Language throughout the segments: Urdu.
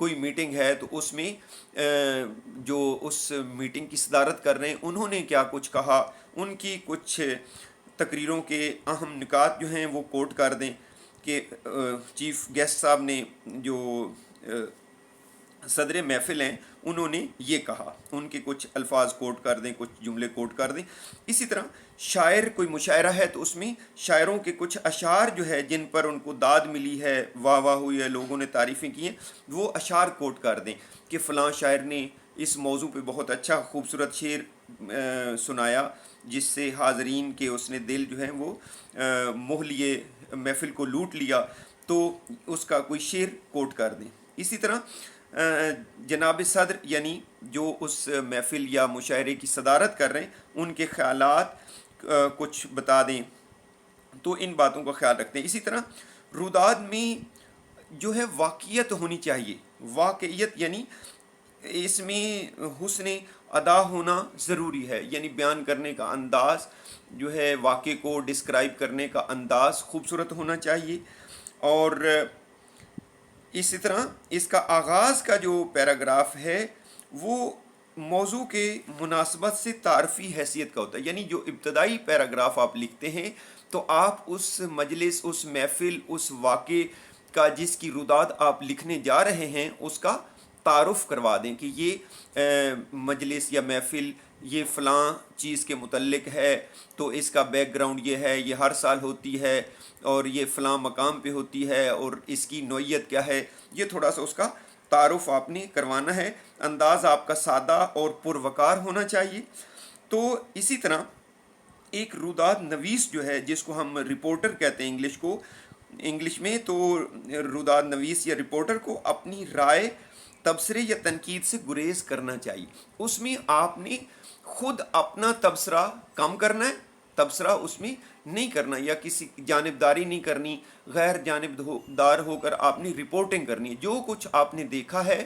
کوئی میٹنگ ہے تو اس میں جو اس میٹنگ کی صدارت کر رہے ہیں انہوں نے کیا کچھ کہا، ان کی کچھ تقریروں کے اہم نکات جو ہیں وہ کوٹ کر دیں کہ چیف گیسٹ صاحب نے جو صدر محفل ہیں انہوں نے یہ کہا، ان کے کچھ الفاظ کوٹ کر دیں، کچھ جملے کوٹ کر دیں۔ اسی طرح شاعر کوئی مشاعرہ ہے تو اس میں شاعروں کے کچھ اشعار جو ہے جن پر ان کو داد ملی ہے، واہ واہ ہوئی ہے، لوگوں نے تعریفیں کی ہیں، وہ اشعار کوٹ کر دیں کہ فلاں شاعر نے اس موضوع پہ بہت اچھا خوبصورت شعر سنایا جس سے حاضرین کے اس نے دل جو ہیں وہ موہ لیے، محفل کو لوٹ لیا، تو اس کا کوئی شعر کوٹ کر دیں۔ اسی طرح جناب صدر یعنی جو اس محفل یا مشاعرے کی صدارت کر رہے ہیں ان کے خیالات کچھ بتا دیں، تو ان باتوں کا خیال رکھتے ہیں۔ اسی طرح روداد میں جو ہے واقعیت ہونی چاہیے، واقعیت یعنی اس میں حسن ادا ہونا ضروری ہے، یعنی بیان کرنے کا انداز جو ہے، واقعے کو ڈسکرائب کرنے کا انداز خوبصورت ہونا چاہیے۔ اور اسی طرح اس کا آغاز کا جو پیراگراف ہے وہ موضوع کے مناسبت سے تعارفی حیثیت کا ہوتا ہے، یعنی جو ابتدائی پیراگراف آپ لکھتے ہیں تو آپ اس مجلس، اس محفل، اس واقعے کا جس کی روداد آپ لکھنے جا رہے ہیں اس کا تعارف کروا دیں کہ یہ مجلس یا محفل یہ فلاں چیز کے متعلق ہے، تو اس کا بیک گراؤنڈ یہ ہے، یہ ہر سال ہوتی ہے اور یہ فلاں مقام پہ ہوتی ہے اور اس کی نوعیت کیا ہے، یہ تھوڑا سا اس کا تعارف آپ نے کروانا ہے۔ انداز آپ کا سادہ اور پروقار ہونا چاہیے۔ تو اسی طرح ایک روداد نویس جو ہے جس کو ہم رپورٹر کہتے ہیں انگلش میں، تو روداد نویس یا رپورٹر کو اپنی رائے، تبصرے یا تنقید سے گریز کرنا چاہیے۔ اس میں آپ نے خود اپنا تبصرہ کم کرنا ہے، تبصرہ اس میں نہیں کرنا یا کسی جانبداری نہیں کرنی، غیر جانبدار ہو کر آپ نے رپورٹنگ کرنی ہے۔ جو کچھ آپ نے دیکھا ہے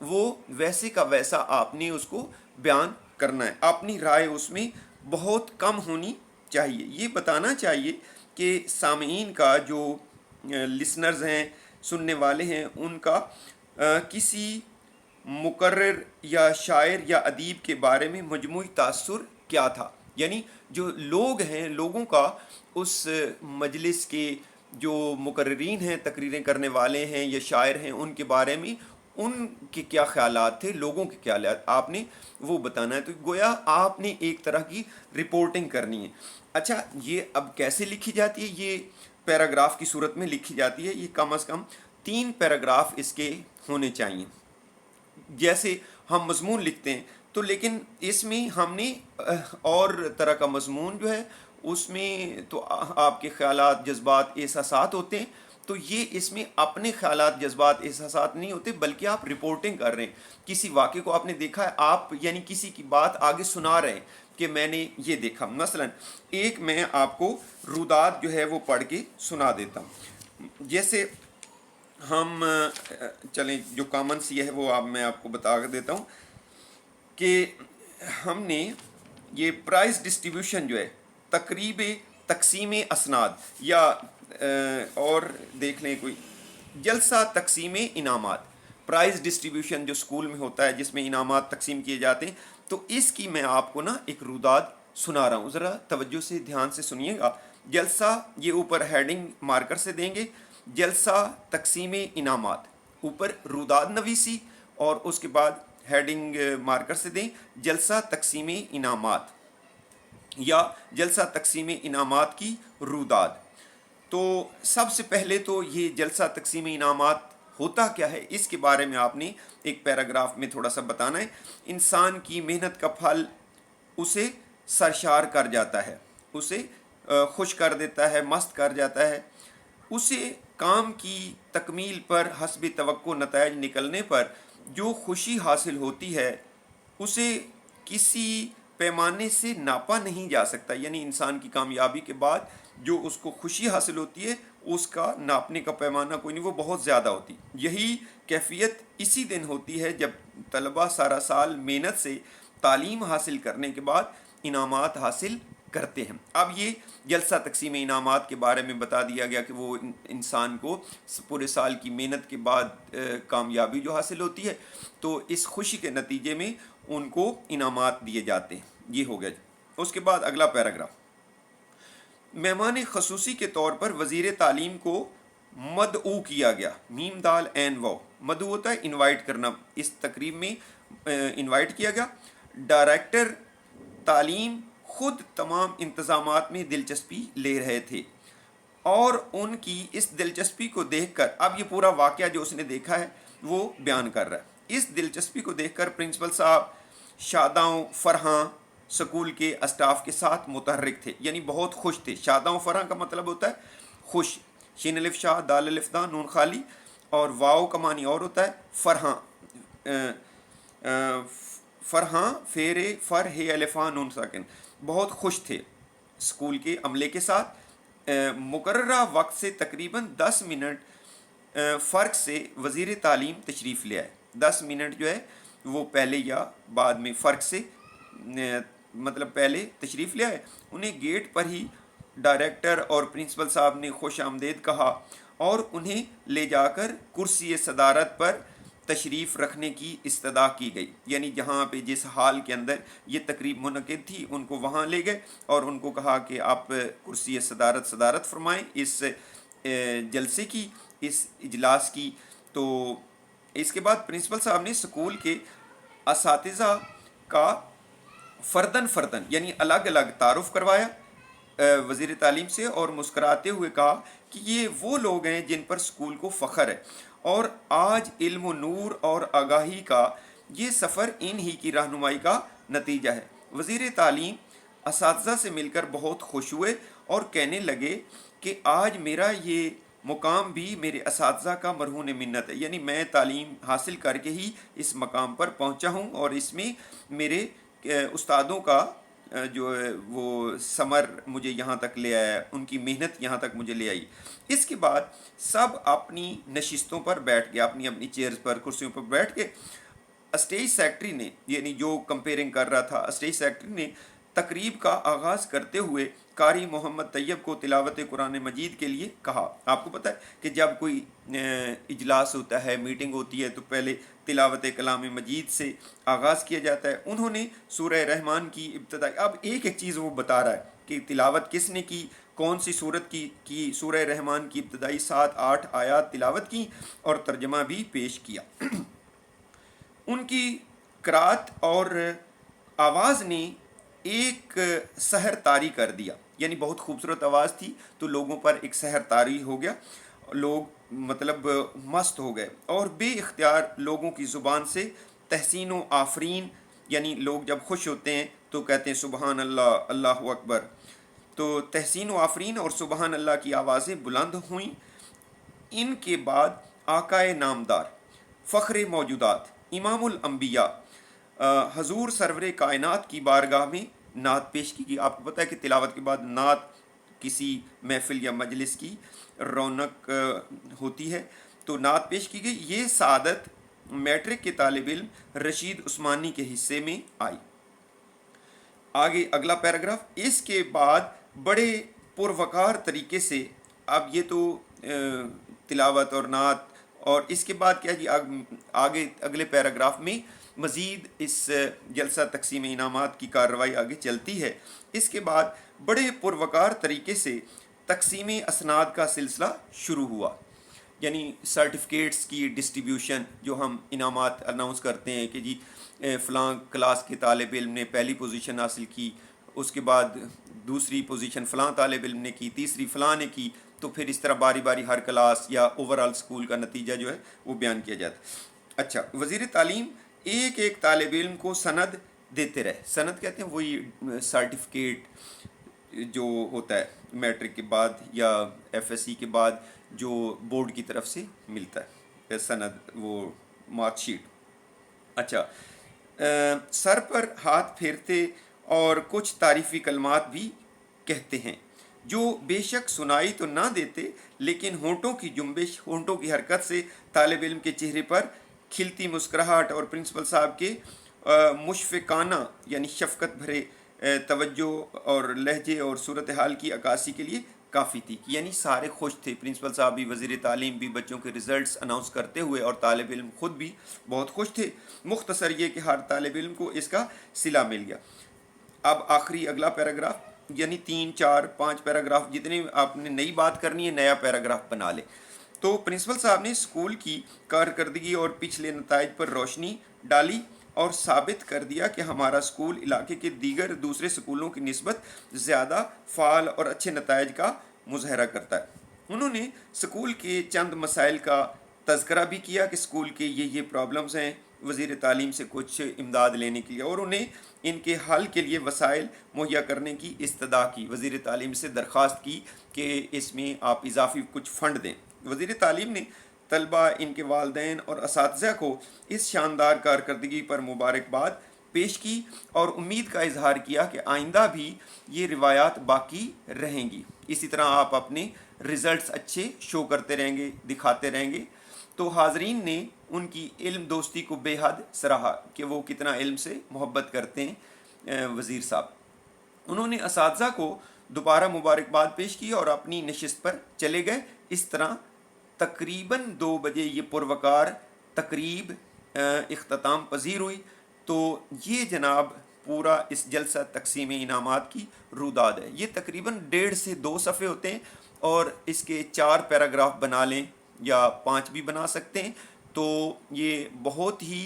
وہ ویسے کا ویسا آپ نے اس کو بیان کرنا ہے، اپنی رائے اس میں بہت کم ہونی چاہیے۔ یہ بتانا چاہیے کہ سامعین کا جو لسنرز ہیں، سننے والے ہیں، ان کا کسی مقرر یا شاعر یا ادیب کے بارے میں مجموعی تاثر کیا تھا، یعنی جو لوگ ہیں، لوگوں کا اس مجلس کے جو مقررین ہیں، تقریریں کرنے والے ہیں یا شاعر ہیں، ان کے بارے میں ان کے کیا خیالات تھے، لوگوں کے خیالات آپ نے وہ بتانا ہے۔ تو گویا آپ نے ایک طرح کی رپورٹنگ کرنی ہے۔ اچھا، یہ اب کیسے لکھی جاتی ہے؟ یہ پیراگراف کی صورت میں لکھی جاتی ہے۔ یہ کم از کم 3 پیراگراف اس کے ہونے چاہیے۔ جیسے ہم مضمون لکھتے ہیں تو لیکن اس میں ہم نے اور طرح کا مضمون جو ہے اس میں تو آپ کے خیالات، جذبات، احساسات ہوتے ہیں، تو یہ اس میں اپنے خیالات، جذبات، احساسات نہیں ہوتے بلکہ آپ رپورٹنگ کر رہے ہیں۔ کسی واقعے کو آپ نے دیکھا ہے، آپ یعنی کسی کی بات آگے سنا رہے ہیں کہ میں نے یہ دیکھا۔ مثلا ایک میں آپ کو روداد جو ہے وہ پڑھ کے سنا دیتا ہوں۔ جیسے ہم چلیں جو کامن سی ہے وہ میں آپ کو بتا دیتا ہوں کہ ہم نے یہ پرائز ڈسٹریبیوشن جو ہے، تقریب تقسیم اسناد، یا اور دیکھ لیں کوئی جلسہ تقسیم انعامات، پرائز ڈسٹریبیوشن جو سکول میں ہوتا ہے جس میں انعامات تقسیم کیے جاتے ہیں، تو اس کی میں آپ کو نا ایک روداد سنا رہا ہوں، ذرا توجہ سے دھیان سے سنیے گا۔ جلسہ، یہ اوپر ہیڈنگ مارکر سے دیں گے، جلسہ تقسیم انعامات، اوپر روداد نویسی، اور اس کے بعد ہیڈنگ مارکر سے دیں جلسہ تقسیم انعامات یا جلسہ تقسیم انعامات کی روداد۔ تو سب سے پہلے تو یہ جلسہ تقسیم انعامات ہوتا کیا ہے اس کے بارے میں آپ نے ایک پیراگراف میں تھوڑا سا بتانا ہے۔ انسان کی محنت کا پھل اسے سرشار کر جاتا ہے، اسے خوش کر دیتا ہے، مست کر جاتا ہے، اسے کام کی تکمیل پر حسب توقع نتائج نکلنے پر جو خوشی حاصل ہوتی ہے اسے کسی پیمانے سے ناپا نہیں جا سکتا، یعنی انسان کی کامیابی کے بعد جو اس کو خوشی حاصل ہوتی ہے اس کا ناپنے کا پیمانہ کوئی نہیں، وہ بہت زیادہ ہوتی۔ یہی کیفیت اسی دن ہوتی ہے جب طلبہ سارا سال محنت سے تعلیم حاصل کرنے کے بعد انعامات حاصل کرتے ہیں۔ اب یہ جلسہ تقسیم انعامات کے بارے میں بتا دیا گیا کہ وہ انسان کو پورے سال کی محنت کے بعد کامیابی جو حاصل ہوتی ہے تو اس خوشی کے نتیجے میں ان کو انعامات دیے جاتے ہیں۔ یہ ہو گیا۔ اس کے بعد اگلا پیراگراف، مہمان خصوصی کے طور پر وزیر تعلیم کو مدعو کیا گیا، میم دال عین واو، مدعو ہوتا ہے انوائٹ کرنا، اس تقریب میں انوائٹ کیا گیا۔ ڈائریکٹر تعلیم خود تمام انتظامات میں دلچسپی لے رہے تھے اور ان کی اس دلچسپی کو دیکھ کر، اب یہ پورا واقعہ جو اس نے دیکھا ہے وہ بیان کر رہا ہے، اس دلچسپی کو دیکھ کر پرنسپل صاحب شاداں فرحاں سکول کے اسٹاف کے ساتھ متحرک تھے، یعنی بہت خوش تھے۔ شاداں فرحاں کا مطلب ہوتا ہے خوش، شین الف شاہ دال الف داں نون خالی، اور واؤ کا معنی اور ہوتا ہے فرحاں، فرحاں فیرے فر ہے الفاں نون ساکن، بہت خوش تھے اسکول کے عملے کے ساتھ۔ مقررہ وقت سے تقریباً 10 منٹ فرق سے وزیر تعلیم تشریف لے آئے، 10 منٹ جو ہے وہ پہلے یا بعد میں فرق سے مطلب پہلے تشریف لے آئے۔ انہیں گیٹ پر ہی ڈائریکٹر اور پرنسپل صاحب نے خوش آمدید کہا اور انہیں لے جا کر کرسی صدارت پر تشریف رکھنے کی استدعا کی گئی، یعنی جہاں پہ جس حال کے اندر یہ تقریب منعقد تھی ان کو وہاں لے گئے اور ان کو کہا کہ آپ کرسی صدارت فرمائیں اس جلسے کی، اس اجلاس کی۔ تو اس کے بعد پرنسپل صاحب نے اسکول کے اساتذہ کا فردن یعنی الگ الگ تعارف کروایا وزیر تعلیم سے، اور مسکراتے ہوئے کہا کہ یہ وہ لوگ ہیں جن پر اسکول کو فخر ہے اور آج علم و نور اور آگاہی کا یہ سفر ان ہی کی رہنمائی کا نتیجہ ہے۔ وزیر تعلیم اساتذہ سے مل کر بہت خوش ہوئے اور کہنے لگے کہ آج میرا یہ مقام بھی میرے اساتذہ کا مرہون منت ہے، یعنی میں تعلیم حاصل کر کے ہی اس مقام پر پہنچا ہوں اور اس میں میرے استادوں کا جو ہے وہ ثمر مجھے یہاں تک لے آیا، ان کی محنت یہاں تک مجھے لے آئی۔ اس کے بعد سب اپنی نشستوں پر بیٹھ گئے، اپنی اپنی چیئرز پر، کرسیوں پر بیٹھ کے اسٹیج سیکرٹری نے، یعنی جو کمپیئرنگ کر رہا تھا، اسٹیج سیکرٹری نے تقریب کا آغاز کرتے ہوئے قاری محمد طیب کو تلاوت قرآن مجید کے لیے کہا۔ آپ کو پتہ ہے کہ جب کوئی اجلاس ہوتا ہے، میٹنگ ہوتی ہے، تو پہلے تلاوت کلام مجید سے آغاز کیا جاتا ہے۔ انہوں نے سورہ رحمان کی ابتدائی، اب ایک ایک چیز وہ بتا رہا ہے کہ تلاوت کس نے کی، کون سی صورت کی سورہ رحمان کی ابتدائی 7-8 آیات تلاوت کی اور ترجمہ بھی پیش کیا۔ ان کی قرات اور آواز نے ایک سحر طاری کر دیا، یعنی بہت خوبصورت آواز تھی تو لوگوں پر ایک سحر طاری ہو گیا، لوگ مطلب مست ہو گئے اور بے اختیار لوگوں کی زبان سے تحسین و آفرین، یعنی لوگ جب خوش ہوتے ہیں تو کہتے ہیں سبحان اللہ، اللہ اکبر، تو تحسین و آفرین اور سبحان اللہ کی آوازیں بلند ہوئیں۔ ان کے بعد آقائے نامدار، فخر موجودات، امام الانبیاء حضور سرور کائنات کی بارگاہ میں نعت پیش کی گئی۔ آپ کو پتہ ہے کہ تلاوت کے بعد نعت کسی محفل یا مجلس کی رونق ہوتی ہے، تو نعت پیش کی گئی۔ یہ سعادت میٹرک کے طالب علم رشید عثمانی کے حصے میں آئی۔ آگے اگلا پیراگراف، اس کے بعد بڑے پروقار طریقے سے، اب یہ تو تلاوت اور نعت، اور اس کے بعد کیا جی آگے اگلے پیراگراف میں مزید اس جلسہ تقسیم انعامات کی کارروائی آگے چلتی ہے۔ اس کے بعد بڑے پروقار طریقے سے تقسیم اسناد کا سلسلہ شروع ہوا، یعنی سرٹیفکیٹس کی ڈسٹریبیوشن، جو ہم انعامات اناؤنس کرتے ہیں کہ جی فلاں کلاس کے طالب علم نے پہلی پوزیشن حاصل کی، اس کے بعد دوسری پوزیشن فلاں طالب علم نے کی، تیسری فلاں نے کی، تو پھر اس طرح باری باری ہر کلاس یا اوورآل اسکول کا نتیجہ جو ہے وہ بیان کیا جاتا ہے۔ اچھا، وزیر تعلیم ایک ایک طالب علم کو سند دیتے رہے، سند کہتے ہیں وہی سرٹیفکیٹ جو ہوتا ہے میٹرک کے بعد یا ایف ایس سی کے بعد جو بورڈ کی طرف سے ملتا ہے سند، وہ مارک شیٹ۔ اچھا، سر پر ہاتھ پھیرتے اور کچھ تعریفی کلمات بھی کہتے ہیں جو بے شک سنائی تو نہ دیتے، لیکن ہونٹوں کی جنبش، ہونٹوں کی حرکت سے طالب علم کے چہرے پر کھلتی مسکراہٹ اور پرنسپل صاحب کے مشفقانہ یعنی شفقت بھرے توجہ اور لہجے اور صورتحال کی عکاسی کے لیے کافی تھی. یعنی سارے خوش تھے، پرنسپل صاحب بھی، وزیر تعلیم بھی، بچوں کے رزلٹس اناؤنس کرتے ہوئے، اور طالب علم خود بھی بہت خوش تھے. مختصر یہ کہ ہر طالب علم کو اس کا صلہ مل گیا. اب آخری اگلا پیراگراف، یعنی 3 4 5 پیراگراف جتنے آپ نے نئی بات کرنی ہے نیا پیراگراف بنا لے. تو پرنسپل صاحب نے اسکول کی کارکردگی اور پچھلے نتائج پر روشنی ڈالی اور ثابت کر دیا کہ ہمارا اسکول علاقے کے دیگر دوسرے اسکولوں کی نسبت زیادہ فعال اور اچھے نتائج کا مظاہرہ کرتا ہے. انہوں نے اسکول کے چند مسائل کا تذکرہ بھی کیا کہ اسکول کے یہ پرابلمز ہیں، وزیر تعلیم سے کچھ امداد لینے کے لیے، اور انہیں ان کے حل کے لیے وسائل مہیا کرنے کی استدعا کی. وزیر تعلیم سے درخواست کی کہ اس میں آپ اضافی کچھ فنڈ دیں. وزیر تعلیم نے طلبہ، ان کے والدین اور اساتذہ کو اس شاندار کارکردگی پر مبارکباد پیش کی اور امید کا اظہار کیا کہ آئندہ بھی یہ روایات باقی رہیں گی. اسی طرح آپ اپنے رزلٹس اچھے شو کرتے رہیں گے، دکھاتے رہیں گے. تو حاضرین نے ان کی علم دوستی کو بے حد سراہا کہ وہ کتنا علم سے محبت کرتے ہیں وزیر صاحب. انہوں نے اساتذہ کو دوبارہ مبارکباد پیش کی اور اپنی نشست پر چلے گئے. اس طرح تقریباً 2 بجے یہ پروقار تقریب اختتام پذیر ہوئی. تو یہ جناب پورا اس جلسہ تقسیم انعامات کی روداد ہے. یہ تقریباً 1.5 سے 2 صفحے ہوتے ہیں اور اس کے 4 پیراگراف بنا لیں یا 5 بھی بنا سکتے ہیں. تو یہ بہت ہی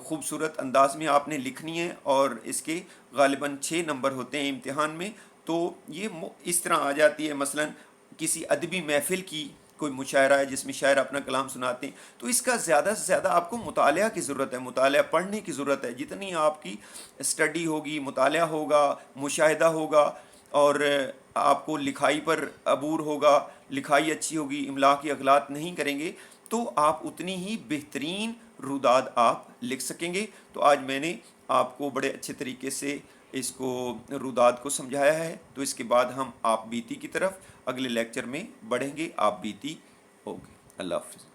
خوبصورت انداز میں آپ نے لکھنی ہے اور اس کے غالباً 6 نمبر ہوتے ہیں امتحان میں. تو یہ اس طرح آ جاتی ہے، مثلاً کسی ادبی محفل کی کوئی مشاعرہ ہے جس میں شاعر اپنا کلام سناتے ہیں، تو اس کا زیادہ سے زیادہ آپ کو مطالعہ کی ضرورت ہے، مطالعہ پڑھنے کی ضرورت ہے. جتنی آپ کی اسٹڈی ہوگی، مطالعہ ہوگا، مشاہدہ ہوگا اور آپ کو لکھائی پر عبور ہوگا، لکھائی اچھی ہوگی، املا کی اغلاط نہیں کریں گے، تو آپ اتنی ہی بہترین روداد آپ لکھ سکیں گے. تو آج میں نے آپ کو بڑے اچھے طریقے سے اس کو روداد کو سمجھایا ہے. تو اس کے بعد ہم آپ بیتی کی طرف اگلے لیکچر میں بڑھیں گے. آپ بیتی ہوگی. اللہ حافظ.